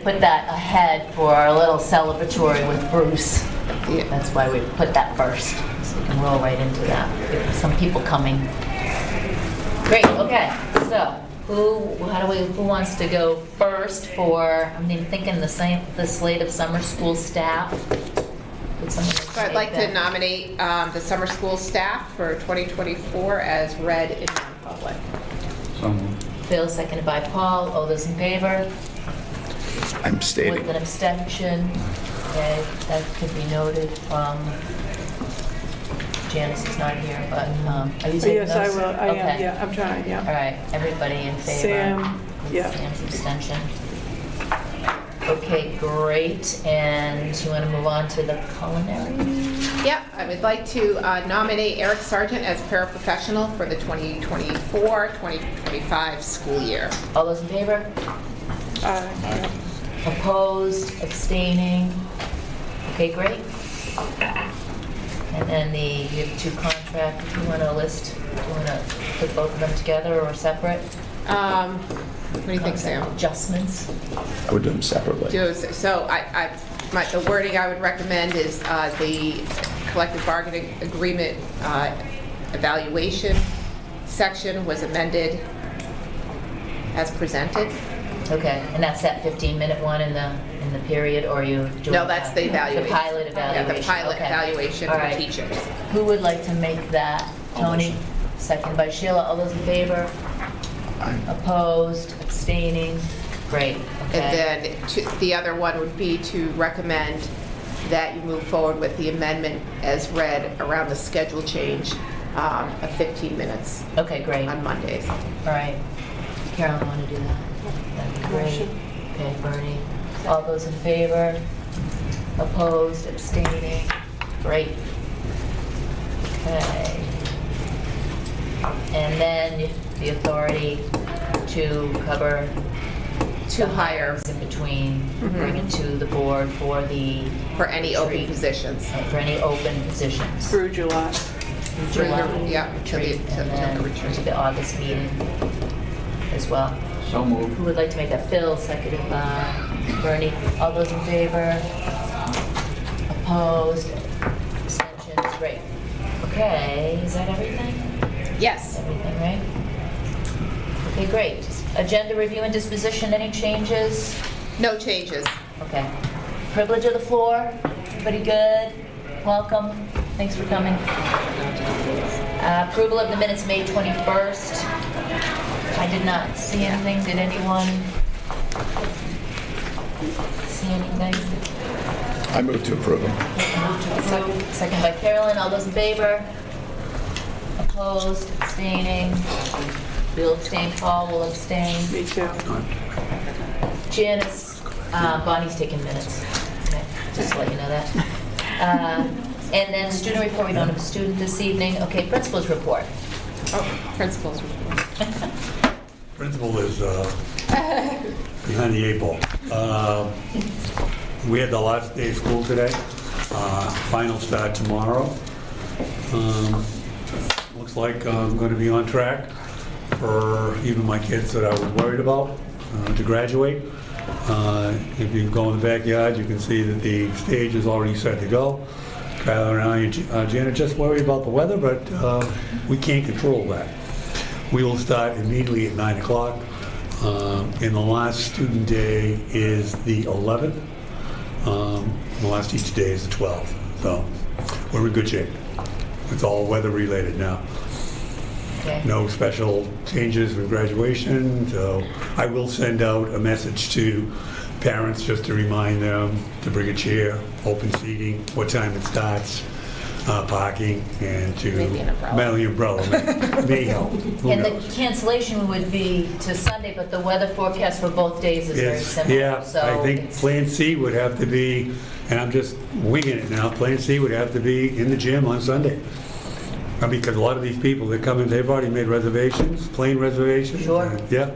put that ahead for our little celebratory with Bruce. Yeah. That's why we put that first, so we can roll right into that. Get some people coming. Great, okay, so who wants to go first for, I'm thinking the slate of summer school staff? Would someone So I'd like to nominate the summer school staff for 2024 as read in non-public. Bill, seconded by Paul. All those in favor? I'm abstaining. With an abstention. Okay, that could be noted. Janice is not here, but are you taking Yes, I those? will. I Okay. am, yeah, I'm trying, All yeah. right, everybody in favor? Sam, With yeah. Sam's abstention. Okay, great. And you want to move on to the culinary? Yep, I would like to nominate Eric Sargent as paraprofessional for the 2024-2025 school year. All those in favor? Yeah. Opposed, abstaining? Okay, great. And then you have two contracts, if you want to list, do you want to put both of them together or separate? What do you think, Sam? Adjustments? I would do them separately. So the wording I would recommend is the collective bargaining agreement evaluation section was amended as presented. Okay, and that's that 15-minute one in the period, or you doing? No, that's the evaluation. The pilot evaluation. Yeah, the pilot okay. evaluation All for right. teachers. Who would like to make that? Tony? Second by Sheila. All those in favor? Opposed, abstaining? Great, okay. And then the other one would be to recommend that you move forward with the amendment as read around the schedule change of 15 minutes Okay, great. on Mondays. All right. Carolyn, want to do that? That'd be great. Motion. Okay, Bernie. All those in favor? Opposed, abstaining? Great. Okay. And then the authority to cover To hire in between, bring it to the board for for any open Retreat. positions. for any open positions. Through July. Through July Yeah, till the- retreat, till and the then retreat. to the August meeting as well. So moved. Who would like to make that? Phil, seconded by Bernie. All those in favor? Opposed? Abstentions? Great. Okay, is that everything? Yes. Everything, right? Okay, great. Agenda review and disposition, any changes? No changes. Okay. Privilege of the floor, everybody good? Welcome, thanks for coming. Approval of the minutes, May 21st. I did not see anything, did anyone see anything? I move to approve them. Second by Carolyn, all those in favor? Opposed, abstaining? We'll abstain, Paul will abstain. Me too. Janice, Bonnie's taking minutes, okay, just to let you know that. And then student report, we don't have a student this evening. Okay, principal's report. Oh, principals report. Principal is behind the 8 ball. We had the last day of school today. Final start tomorrow. Looks like I'm going to be on track for even my kids that I was worried about to graduate. If you go in the backyard, you can see that the stage is already set to go. Kyler and I and Janet just worried about the weather, but we can't control that. We will start immediately at 9 o'clock. And the last student day is the 11th. The last teacher day is the 12th. So we're in good shape. It's all weather related now. Okay. No special changes with graduation, so I will send out a message to parents just to remind them to bring a chair, open seating, what time it starts, parking, and to Maybe an umbrella. mail the umbrella may help. Who And the knows? cancellation would be to Sunday, but the weather forecast for both days is very Yes, similar. yeah, So I think it's- Plan C would have to be, and I'm just winging it now, Plan C would have to be in the gym on Sunday. Because a lot of these people that come in, they've already made reservations, plane reservations. Sure. Yeah.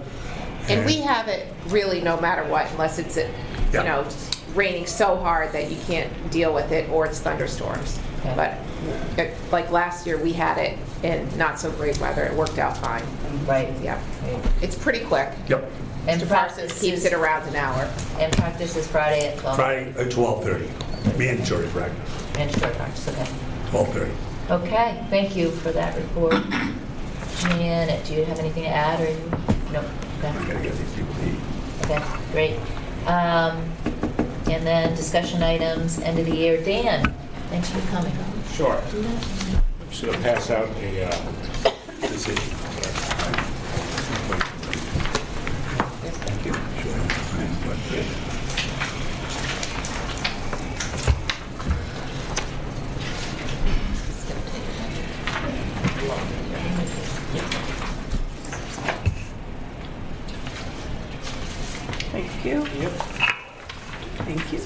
And we have it really no matter what, unless it's, Yeah. raining so hard that you can't deal with it, or it's thunderstorms. Okay. But like last year, we had it in not so great weather. It worked out fine. Right. Yeah. Right. It's pretty quick. Yep. And Mr. Parsons keeps it around an hour. And practice is Friday at 12? Friday at 12:30, mandatory practice, Mandatory practice, okay. 12:30. Okay, thank you for that report. Janet, do you have anything to add, or you? No, We okay, gotta get these people to eat. okay, great. And then discussion items, end of the year. Dan, thanks for coming. Sure. I'm just going to pass out a decision. Thank you. Sure. Thank you. Yep. Thank you.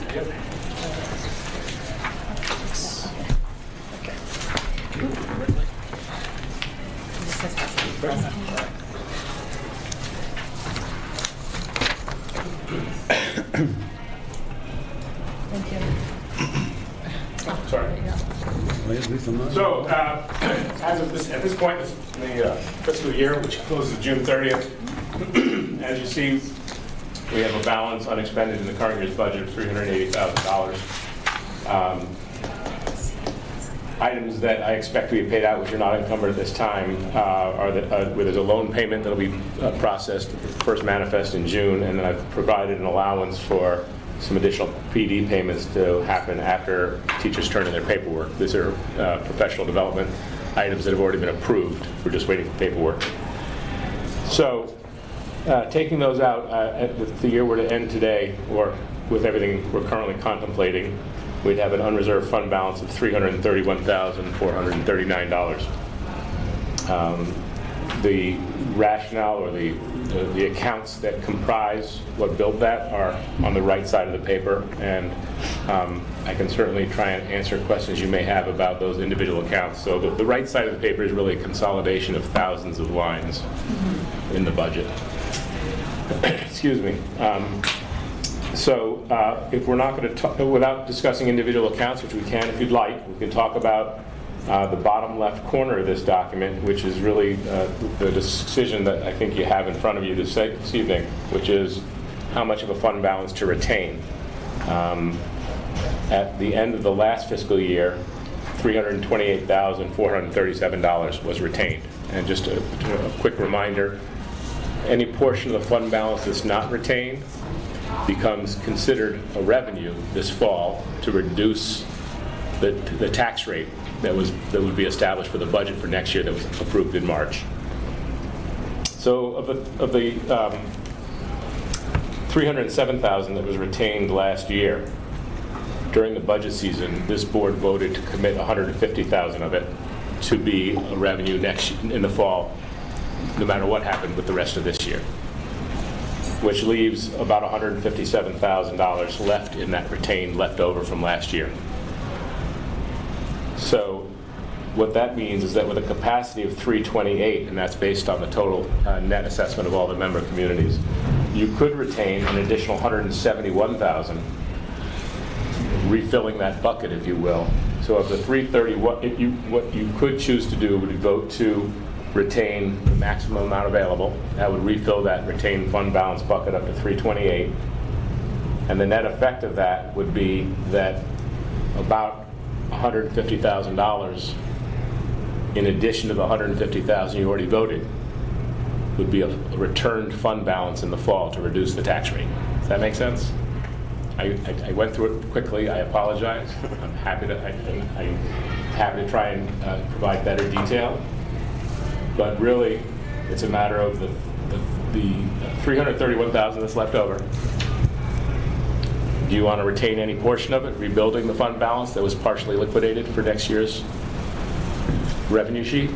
Sorry. Well, at least I'm not- So, as of at this point in the fiscal year, which closes June 30th, as you see, we have a balance unexpended in the current year's budget of $380,000. Items that I expect to be paid out, which are not encumbered at this time, are where there's a loan payment that'll be processed, first manifest in June, and then I've provided an allowance for some additional PD payments to happen after teachers turn in their paperwork. These are professional development items that have already been approved. We're just waiting for paperwork. So, taking those out, if the year were to end today, or with everything we're currently contemplating, we'd have an unreserved fund balance of $331,439. The rationale or the accounts that comprise what build that are on the right side of the paper, and I can certainly try and answer questions you may have about those individual accounts. So the right side of the paper is really a consolidation of thousands of lines in the budget. Excuse me. So if we're not going to talk, without discussing individual accounts, which we can if you'd like, we can talk about the bottom left corner of this document, which is really the decision that I think you have in front of you this evening, which is how much of a fund balance to retain. At the end of the last fiscal year, $328,437 was retained. And just a quick reminder, any portion of the fund balance that's not retained becomes considered a revenue this fall to reduce the tax rate that would be established for the budget for next year that was approved in March. So of the $307,000 that was retained last year, during the budget season, this board voted to commit $150,000 of it to be a revenue in the fall, no matter what happened with the rest of this year, which leaves about $157,000 left in that retained leftover from last year. So what that means is that with a capacity of 328, and that's based on the total net assessment of all the member communities, you could retain an additional $171,000, refilling that bucket, if you will. So of the 330, what you could choose to do would vote to retain the maximum amount available. That would refill that retained fund balance bucket up to 328. And the net effect of that would be that about $150,000 in addition to the $150,000 you already voted would be a returned fund balance in the fall to reduce the tax rate. Does that make sense? I went through it quickly. I apologize. I'm happy to try and provide better detail. But really, it's a matter of the $331,000 that's left over. Do you want to retain any portion of it, rebuilding the fund balance that was partially liquidated for next year's revenue sheet?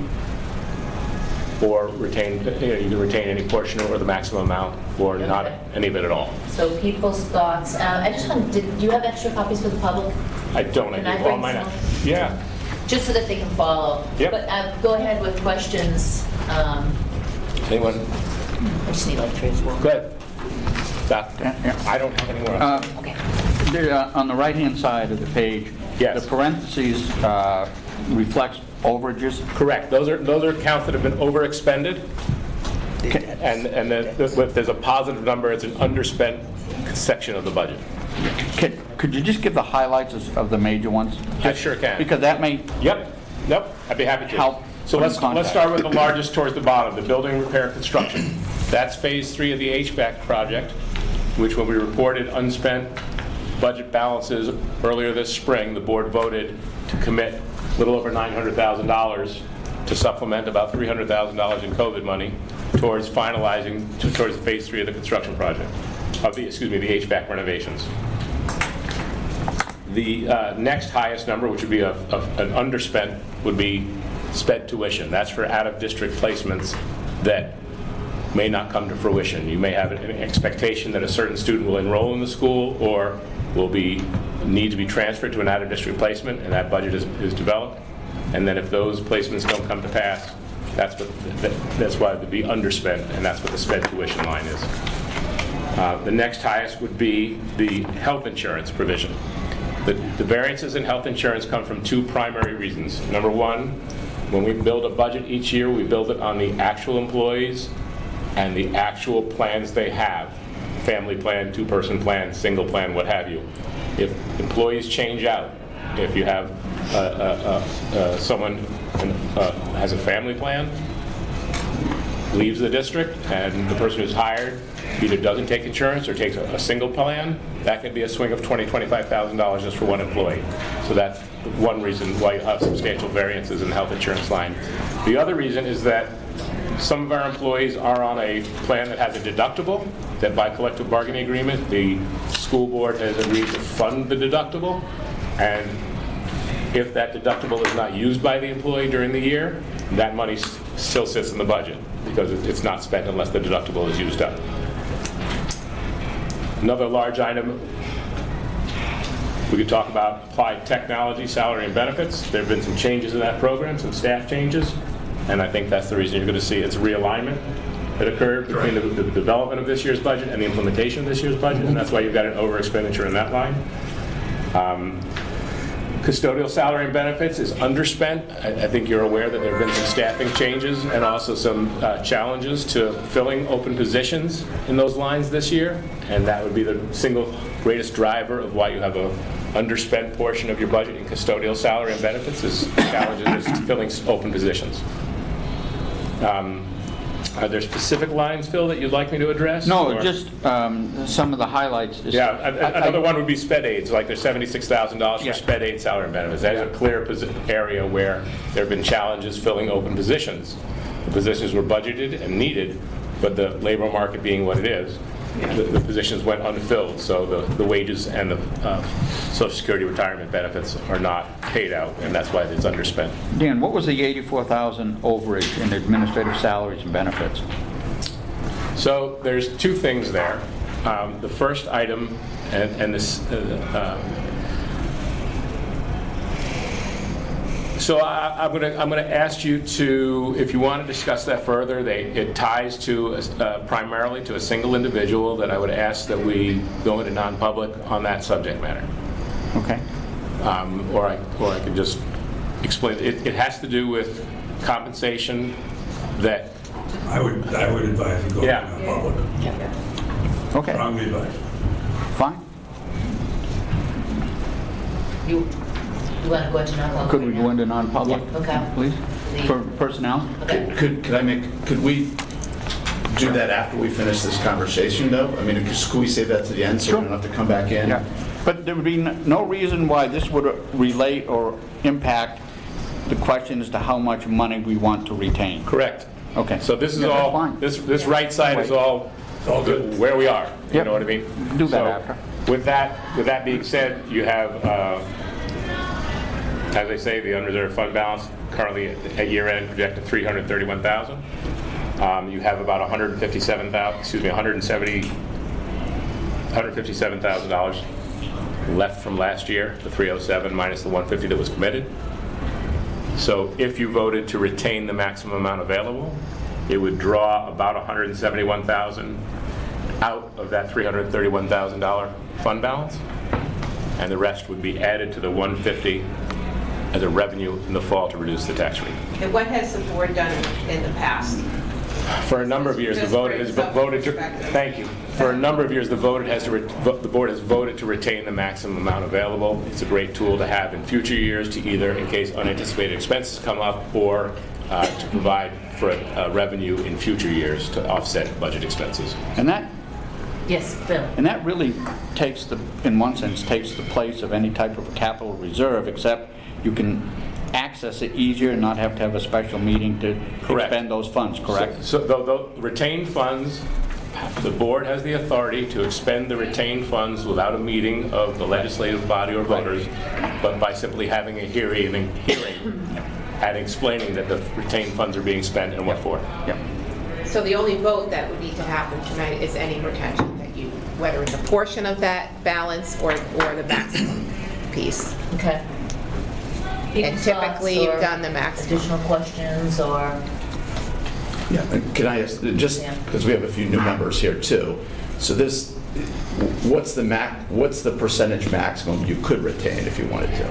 Or retain, you can retain any portion or the maximum amount, or not any of it at all. So people's thoughts. I just want, do you have extra copies for the public? I don't. Can I I do all bring mine some? out. Yeah. Just so that they can follow. Yep. But go ahead with questions. Anyone? I just need like 3 or 4. Go ahead. Doc? Yeah. I don't have any more. else. Okay. There, on the right-hand side of the page, Yes. the parentheses reflects overages. Correct. Those are accounts that have been overexpended. And then there's a positive number, it's an underspent section of the budget. Could you just give the highlights of the major ones? I sure can. Because that may Yep, I'd be happy to. help. So put in let's context. start with the largest towards the bottom, the building repair construction. That's phase 3 of the HVAC project, which when we reported unspent budget balances earlier this spring, the board voted to commit a little over $900,000 to supplement about $300,000 in COVID money towards finalizing, towards phase 3 of the construction project, of the HVAC renovations. The next highest number, which would be an underspent, would be sped tuition. That's for out-of-district placements that may not come to fruition. You may have an expectation that a certain student will enroll in the school or will need to be transferred to an out-of-district placement, and that budget is developed. And then if those placements don't come to pass, that's why it would be underspent, and that's what the sped tuition line is. The next highest would be the health insurance provision. The variances in health insurance come from two primary reasons. Number one, when we build a budget each year, we build it on the actual employees and the actual plans they have. Family plan, two-person plan, single plan, what have you. If employees change out, if you have someone has a family plan, leaves the district, and the person who's hired either doesn't take insurance or takes a single plan, that could be a swing of $20,000, $25,000 just for one employee. So that's one reason why you have substantial variances in the health insurance line. The other reason is that some of our employees are on a plan that has a deductible, that by collective bargaining agreement, the school board has agreed to fund the deductible, and if that deductible is not used by the employee during the year, that money still sits in the budget because it's not spent unless the deductible is used up. Another large item, we could talk about applied technology, salary and benefits. There have been some changes in that program, some staff changes, and I think that's the reason you're going to see it's realignment that occurred between the development of this year's budget and the implementation of this year's budget, and that's why you've got an over expenditure in that line. Custodial salary and benefits is underspent. I think you're aware that there have been some staffing changes and also some challenges to filling open positions in those lines this year, and that would be the single greatest driver of why you have a underspent portion of your budget in custodial salary and benefits is challenges with filling open positions. Are there specific lines, Phil, that you'd like me to address? No, or? just some of the highlights. Yeah, another one would be sped aids, like there's $76,000 for Yeah. sped aid salary and benefits. That is a clear area where there have been challenges filling open positions. The positions were budgeted and needed, but the labor market being what it is, the positions went unfilled, so the wages and the Social Security retirement benefits are not paid out, and that's why it's underspent. Dan, what was the 84,000 overage in administrative salaries and benefits? So there's two things there. The first item, and this, so I'm going to ask you to, if you want to discuss that further, it ties to primarily to a single individual that I would ask that we go into non-public on that subject matter. Okay. Or I could just explain. It has to do with compensation that. I would advise you go to Yeah. non-public. Okay, Strongly advise. fine. You want to go into non-public? Could we go into non-public? Yeah, okay. Please? For personnel? Okay. Could we do that after we finish this conversation, though? I mean, could we save that to the end so we don't have to come back in? Yeah. But there would be no reason why this would relate or impact the question as to how much money we want to retain. Correct. Okay. So this is Yeah, that's all, fine. this right side is all good. where we are, you Yep. know what I mean? Do that So, after. With that being said, you have, as I say, the unreserved fund balance currently at year end projected $331,000. You have about $157,000 left from last year, the 307 minus the 150 that was committed. So if you voted to retain the maximum amount available, it would draw about $171,000 out of that $331,000 fund balance, and the rest would be added to the 150 as a revenue in the fall to reduce the tax rate. And what has the board done in the past? For a number of years, the vote has voted to, thank you. For a number of years, the board has voted to retain the maximum amount available. It's a great tool to have in future years to either, in case unanticipated expenses come up, or to provide for revenue in future years to offset budget expenses. And that Yes, Bill. And that really takes the, in one sense, takes the place of any type of a capital reserve, except you can access it easier and not have to have a special meeting to Correct. expend those funds, correct? So the retained funds, the board has the authority to expend the retained funds without a meeting of the legislative body or voters, but by simply having a hearing and explaining that the retained funds are being spent and what for. Yep. So the only vote that would need to happen tonight is any retention that you, whether it's a portion of that balance or the maximum piece. Okay. And People's typically thoughts you've or done the maximum. Additional questions or? Yeah, and can I ask, just Yeah. because we have a few new members here too, so this, what's the percentage maximum you could retain if you wanted to?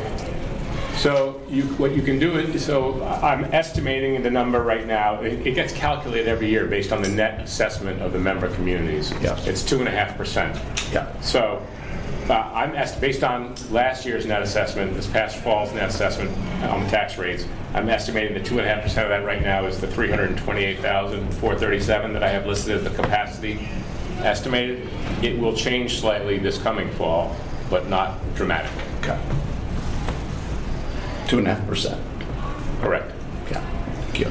So what you can do is, so I'm estimating the number right now. It gets calculated every year based on the net assessment of the member communities. Yeah. It's 2.5%. Yeah. So based on last year's net assessment, this past fall's net assessment on the tax rates, I'm estimating that 2.5% of that right now is the 328,437 that I have listed as the capacity estimated. It will change slightly this coming fall, but not dramatically. Okay. 2.5%. Correct. Okay, thank you.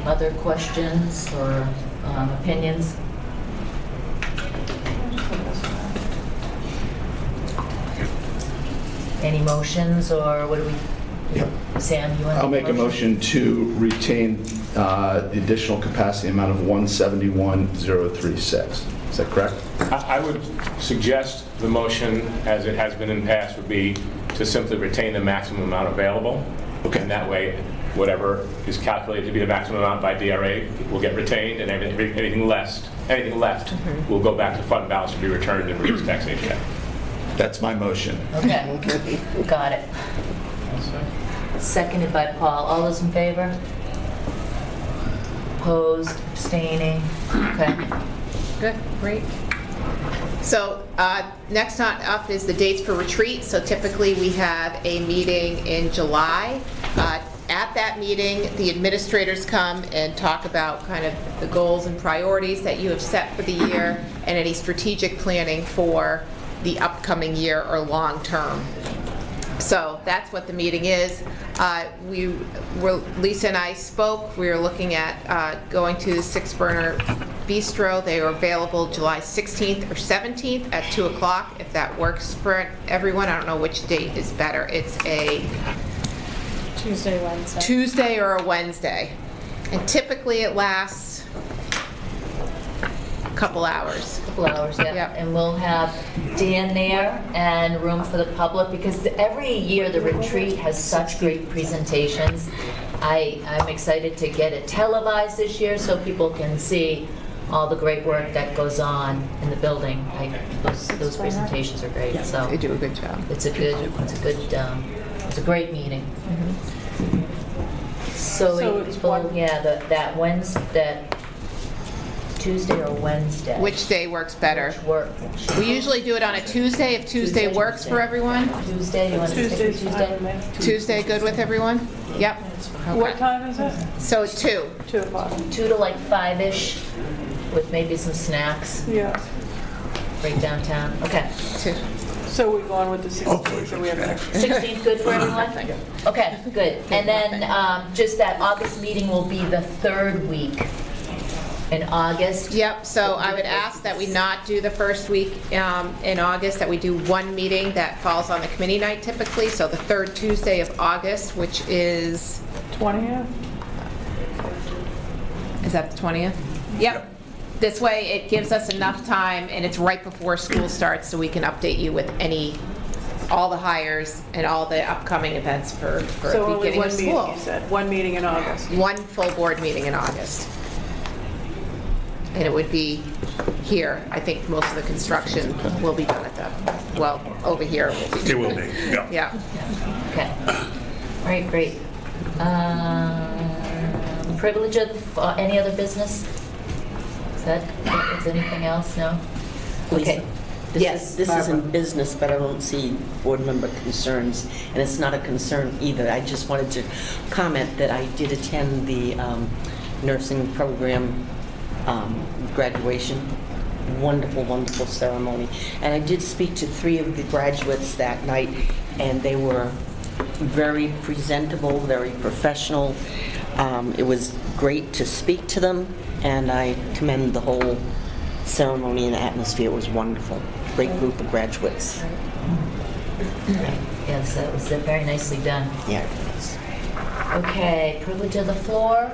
Other questions or opinions? Any motions or what do we, Yep. Sam, you want to? I'll make a motion to retain the additional capacity amount of 171,036. Is that correct? I would suggest the motion, as it has been in the past, would be to simply retain the maximum amount available. Okay. And that way, whatever is calculated to be the maximum amount by DRA will get retained, and anything left will go back to fund balance to be returned and reduce taxation. That's my motion. Okay, got it. Seconded by Paul. All those in favor? Opposed, abstaining? Okay. Good, great. So next up is the dates for retreat. So typically we have a meeting in July. At that meeting, the administrators come and talk about kind of the goals and priorities that you have set for the year and any strategic planning for the upcoming year or long term. So that's what the meeting is. Lisa and I spoke. We were looking at going to the Six Burner Bistro. They are available July 16th or 17th at 2 o'clock, if that works for everyone. I don't know which date is better. It's a Tuesday, Wednesday. Tuesday or a Wednesday. And typically it lasts a couple hours. Couple hours, yeah. Yep. And we'll have Dan there and room for the public, because every year the retreat has such great presentations. I'm excited to get it televised this year so people can see all the great work that goes on in the building. Those presentations are great, so They do a good job. it's a great meeting. So it's people, one- that Wednesday, Tuesday or Wednesday? Which day works better? Which work? We usually do it on a Tuesday, if Tuesday works for everyone. Tuesday, you want to stick with Tuesday's fine Tuesday? with me. Tuesday, good with everyone? Yep. What Okay. time is it? So 2. 2 o'clock. 2 to like 5-ish, with maybe some snacks Yeah. right downtown. Okay. 2. So we're going with the 16th, or we have an extra? 16th, good for everyone? Okay, good. And then just that August meeting will be the third week in August. Yep, so I would ask that we not do the first week in August, that we do one meeting that falls on the committee night typically, so the third Tuesday of August, which is 20th? that the 20th? Yep. This way, it gives us enough time, and it's right before school starts, so we can update you with all the hires and all the upcoming events for So the only beginning one of meeting, school. you said? One meeting in August? One full board meeting in August. And it would be here. I think most of the construction will be done at over here it will be. It will be, yeah. Yeah. Okay. All right, great. privilege of any other business? Is anything else? No? Okay. This isn't business, but I don't see board member concerns, and it's not a concern either. I just wanted to comment that I did attend the nursing program graduation. Wonderful, wonderful ceremony. And I did speak to 3 of the graduates that night, and they were very presentable, very professional. It was great to speak to them, and I commend the whole ceremony and atmosphere. It was wonderful. Great group of graduates. Yes, that was very nicely done. Yeah. Okay, privilege of the floor.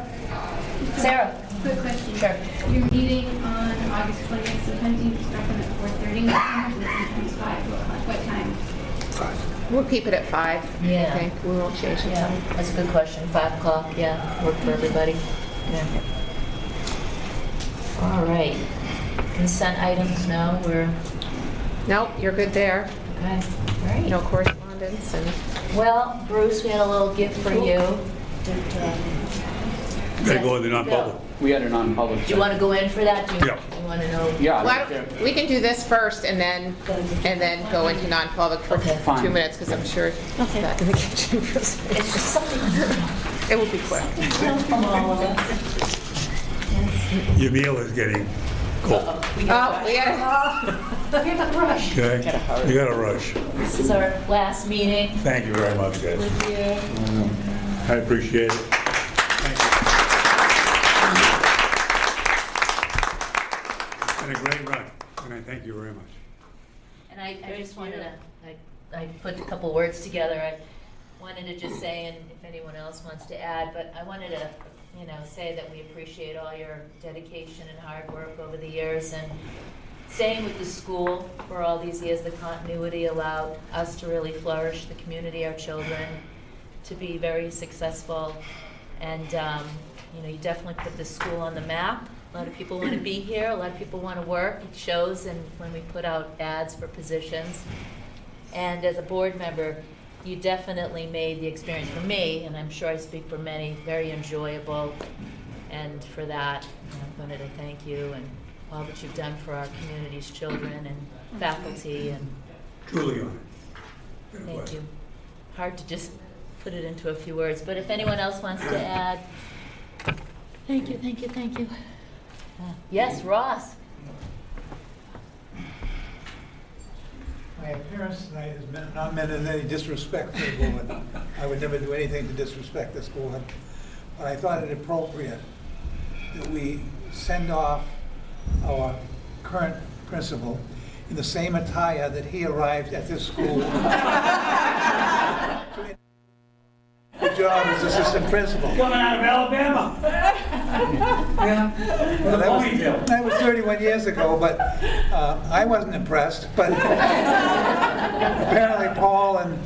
Sarah? Quick question. Sure. Your meeting on August 20th, sometimes you start them at 4:30, sometimes 5 o'clock. What time? We'll keep it at 5. Yeah. I think we won't change the Yeah, time. that's a good question. 5 o'clock, yeah, work for everybody. Yeah. All right. Consent items, no, we're, Nope, you're good there. okay, all right. No correspondence and... Well, Bruce, we had a little gift for you. Gotta go into non-public. We had a non-public. Do you want to go in for that? Do you Yeah. want to know? Yeah. We can do this first and then go into non-public for Okay. 2 minutes, because I'm sure it's back in the kitchen for a second. It's just something It will be quick. from all of us. Your meal is getting cold. Oh, we gotta... We have to rush. Okay? You gotta rush. This is our last meeting Thank you very much, guys. with you. I appreciate it. Thank you. It's been a great run, and I thank you very much. And I just wanted to, I put a couple words together. I wanted to just say, and if anyone else wants to add, but I wanted to, say that we appreciate all your dedication and hard work over the years, and staying with the school for all these years. The continuity allowed us to really flourish, the community, our children, to be very successful. And, you definitely put the school on the map. A lot of people want to be here. A lot of people want to work. It shows when we put out ads for positions. And as a board member, you definitely made the experience for me, and I'm sure I speak for many, very enjoyable. And for that, I wanted to thank you and all that you've done for our community's children and faculty, and Truly honored. thank you. Hard to just put it into a few words, but if anyone else wants to add, thank you, thank you, thank you. Yes, Ross? My appearance tonight has not meant in any disrespect to the board. I would never do anything to disrespect this board. But I thought it appropriate that we send off our current principal in the same attire that he arrived at this school. Good job as assistant principal. Coming out of Alabama. Well, that was 31 years ago, but I wasn't impressed. But apparently Paul and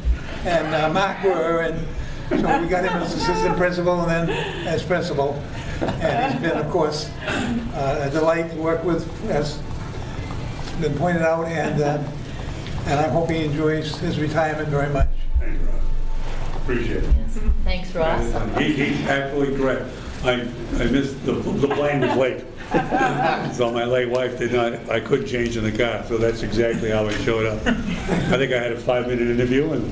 Mark were, and so we got him as assistant principal and then as principal. And he's been, of course, a delight to work with, as been pointed out, and I hope he enjoys his retirement very much. Thank you, Ross. Appreciate it. Thanks, Ross. He's absolutely correct. I missed, the plane was late. So my late wife I couldn't change in the car, so that's exactly how I showed up. I think I had a 5-minute interview and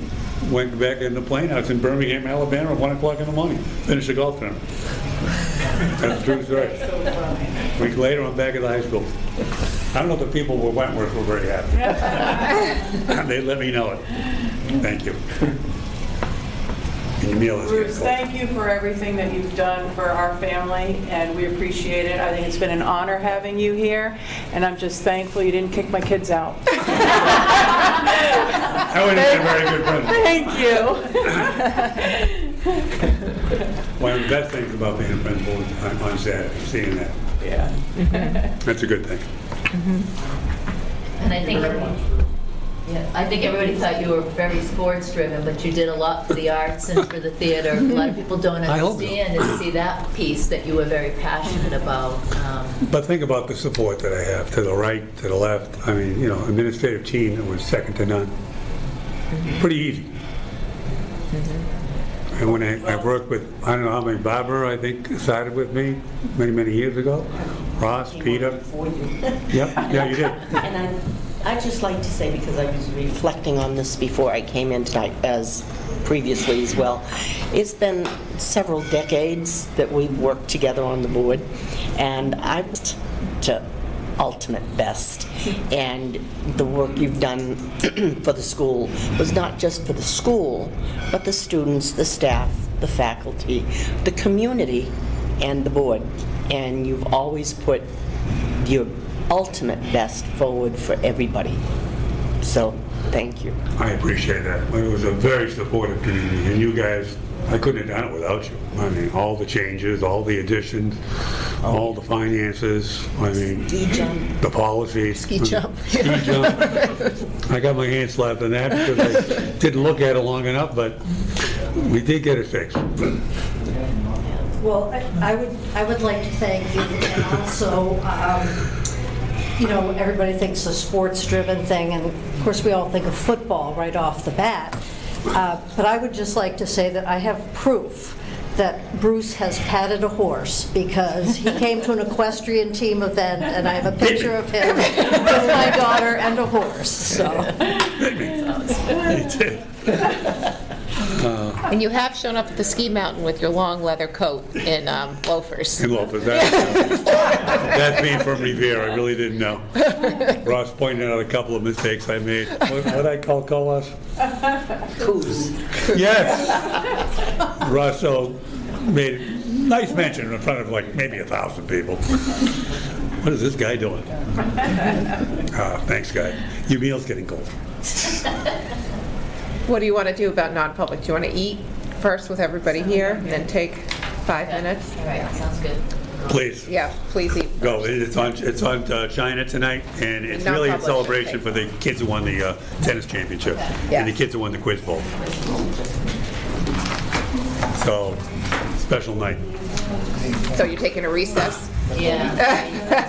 went back in the plane. I was in Birmingham, Alabama at 1 o'clock in the morning. Finished the golf tournament. That's a true story. A week later, I'm back at the high school. I don't know if the people of Wentworth were very happy. They let me know it. Thank you. And your meal is Bruce, good. thank you for everything that you've done for our family, and we appreciate it. I think it's been an honor having you here, and I'm just thankful you didn't kick my kids out. That would have been a very good present. Thank you. One of the best things about being a principal is on Saturday, seeing that. Yeah. That's a good thing. And I think everybody thought you were very sports driven, but you did a lot for the arts and for the theater. A lot of people don't I hope so. understand and see that piece that you were very passionate about. But think about the support that I have, to the right, to the left. I mean, administrative team that was second to none. Pretty easy. And when I worked with, I don't know how many, Barbara, I think, started with me many years ago. Ross, Peter. Before you. Yep, yeah, you did. And I'd just like to say, because I was reflecting on this before I came in tonight, as previously as well, it's been several decades that we've worked together on the board, and I'm to ultimate best. And the work you've done for the school was not just for the school, but the students, the staff, the faculty, the community, and the board. And you've always put your ultimate best forward for everybody. So, thank you. I appreciate that. It was a very supportive community, and you guys, I couldn't have done it without you. I mean, all the changes, all the additions, all the finances, I mean, Ski jump. the policies. Ski jump. Ski jump. I got my hand slapped on that because I didn't look at it long enough, but we did get it fixed. Well, I would like to thank you, and also, you know, everybody thinks a sports-driven thing, and of course, we all think of football right off the bat. But I would just like to say that I have proof that Bruce has patted a horse, because he came to an equestrian team event, and I have a picture of him with my daughter and a horse, so. He did. And you have shown up at the ski mountain with your long leather coat in loafers. In loafers. That's being from Revere. I really didn't know. Ross pointed out a couple of mistakes I made. What did I call us? Coos. Yes. Ross made a nice mention in front of like maybe 1,000 people. What is this guy doing? Thanks, guy. Your meal's getting cold. What do you want to do about non-public? Do you want to eat first with everybody here, and then take 5 minutes? All right, sounds good. Please. Yeah, please eat. Go. It's on China tonight, and it's Not really a published, celebration okay. for the kids who won the tennis championship Yeah. and the kids who won the quiz bowl. So, special night. So you're taking a recess? Yeah.